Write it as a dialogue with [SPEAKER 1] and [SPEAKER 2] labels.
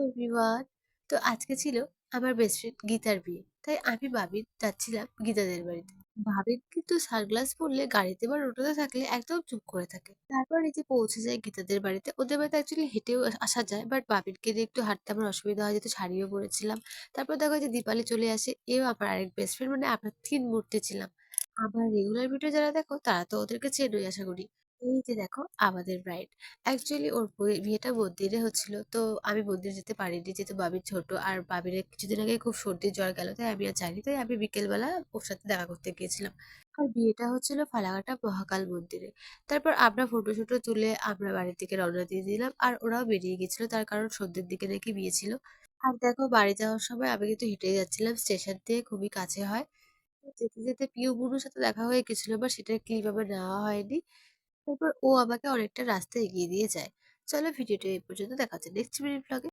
[SPEAKER 1] Everyone. তো আজকে ছিল আমার বেস্ট ফ্রেন্ড গীতার বিয়ে, তাই আমি ভাবির যাচ্ছিলাম গীতাদের বাড়িতে। ভাবির কিন্তু সানগ্লাস পরলে গাড়িতে বা টোটোতে থাকলে একদম চুপ করে থাকে। তারপর এই যে পৌঁছে যায় গীতাদের বাড়িতে, ওদের বাড়িতে অ্যাকচুয়ালি হেঁটেও আসা যায়, বাট ভাবিরকে দিয়ে একটু হাঁটতে আমার অসুবিধা হয়, যেহেতু শাড়িও পরেছিলাম। তারপর দেখো যে দীপালি চলে আসে, এও আমার আরেক বেস্ট ফ্রেন্ড, মানে আমরা তিন মূর্তি ছিলাম। আমার রেগুলার ভিডিও যারা দেখো তারা তো ওদেরকে চেনোই আশা করি। এই যে দেখো আমাদের ব্রাইড। অ্যাকচুয়ালি ওর বিয়েটা মন্দিরে হচ্ছিল, তো আমি মন্দির যেতে পারিনি যেহেতু বাবির ছোট, আর বাবির কিছুদিন আগে খুব সর্দি জ্বর গেল, তাই আমি আর যাইনি, তাই আমি বিকেলবেলা ওর সাথে দেখা করতে গিয়েছিলাম। আর বিয়েটা হচ্ছিল ফালাকাটা মহাকাল মন্দিরে। তারপর আমরা ফটো শুটো তুলে আমরা বাড়ির দিকে রওনা দিয়ে দিলাম, আর ওরাও বেরিয়ে গেছিল, তার কারণ সন্ধ্যের দিকে নাকি বিয়ে ছিল। আর দেখো বাড়ি যাওয়ার সময় আমি কিন্তু হেঁটে যাচ্ছিলাম, স্টেশন থেকে খুবই কাছে হয়। যেতে যেতে পিউ বুনুর সাথে দেখা হয়ে গেছিল, বা সেটার ক্লিপ আমার নেওয়া হয়নি। তারপর ও আমাকে অনেকটা রাস্তা এগিয়ে দিয়ে যায়। চলো ভিডিওটা এই পর্যন্ত, দেখা হচ্ছে নেক্সট মিনিট ব্লগে।